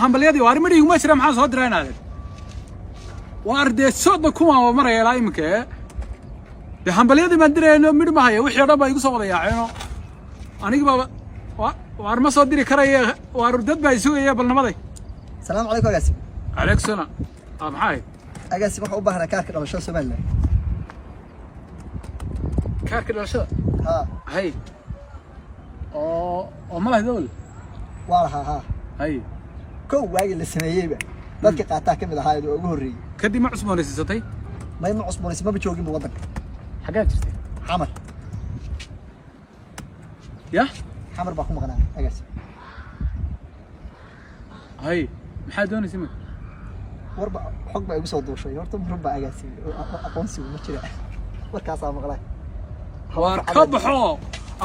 hambalyadii waa arrimada iguma jira maxaa soo diraynaade waa arday sodon kuma maraya ilaa imika de hambalyadii ma dirayno mid ma hayo wixii dhan baa igu soo wada yaaceen aniga baba waar ma soo diri karaya waar dad baa isugaya balnamaday السلام عليكم أجاسم. عليك السلام. معاي. أجاسم waxaan u baahnaa kaarka dhalashada Soomaaliland. kaarka dhalashada. ها. hay. oo ma lahayd dawlad. waa lahaa ها. hay. kow waagi la sameeyayba dadka qaataa ka mid ahaa oo ugu horeeyay. kadib ma cusboonaysiisatay? ma cusboonaysi ma joogin wadanka. xagaa jirtay? xamar. ya? xamar baa ku maqnaa Agassim. hay. maxaa doonaysaa ma warba xog baa igu soo duushay horta muran baa Agassim aqoonsi ma jira warkaas aan maqlay waar ka baxo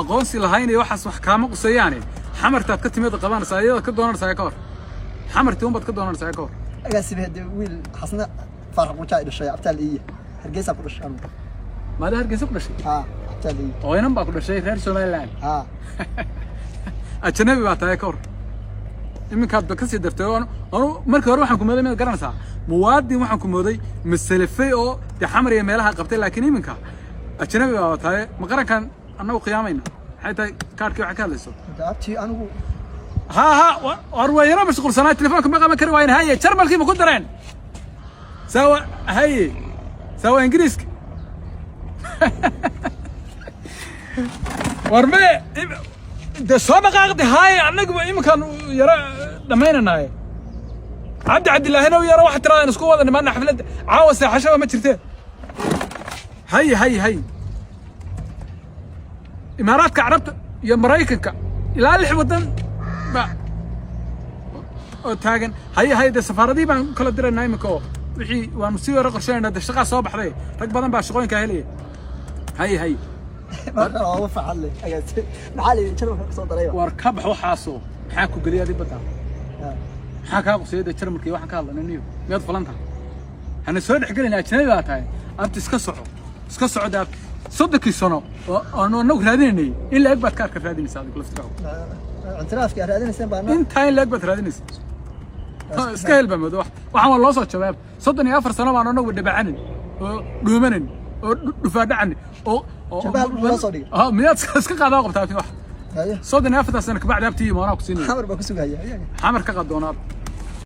aqoonsi lahayn iyo waxaas wax kaama qusayaane xamartaad ka timid qabanaysaa ayada ka doonaysaa ka hor xamartii umbad ka doonaysaa ka hor Agassim hadii wiil xasna farq u jaay dhashay abtaal iyo hargeysa ku dhashay maada hargeysa ku dhashay ha abtaal iyo oo inaan baa ku dhashay reer Soomaaliland ha ajnabi baa tahay ka hor iminkaad ba ka sii dartay oo markii hore waxaan ku mooday mid garanaysaa muwaadin waxaan ku mooday masalafay oo de xamar iyo meelaha qabtay laakiin iminka ajnabi baa tahay ma qarankan annagu qiyaamayna maxay tahay kaarkii waxa ka hadlayso daabtii anigu ها وروينا مشغول صناعة تليفونك ما قام كروين هاي ترمل كيف كدرين سوا هاي سوا انجليزك ورمي ده صوبك اخذ هاي عنك يمكن يرى دمينا هاي عبد الله هنا ويرى واحد ترى نسكو وضع ما لنا حفلة عاوز حشوه ما تشرتين هاي اماراتك عربت يا مرايكك الى الحمدان taagan hay de safaradii baan kala diray imika wixii waan sii wara qorsheynaa shaqo soo baxday rag badan baa shaqooyinka helay hay ma waa faxalay Agassim maxaa leeyahay jarmalka ka soo daray war ka bax waxaasoo maxaa ku galiyay dibadda maxaa ka qosayda jarmalkii waxaan ka hadlanay mid falanta hana soo dhaxgalina ajnabi baa tahay abti iska socda soddokii sano oo nagu raadinay ilaa agbaad ka raadinaysaa adigu laftigaa اعترافك raadinaysan baa inta in lag bad raadinaysaa iska helba mado waxaan loo soo jawaab 34 sano baan anagu dhabacanin oo dhuumanin oo dhufaadhacan oo shabaab loo soo dhigay miyaad iska qaadaa qabtaa wax 34 sano ka bacda abtii maana ku siinay xamar baa ku sugaya xamar ka qadoonaa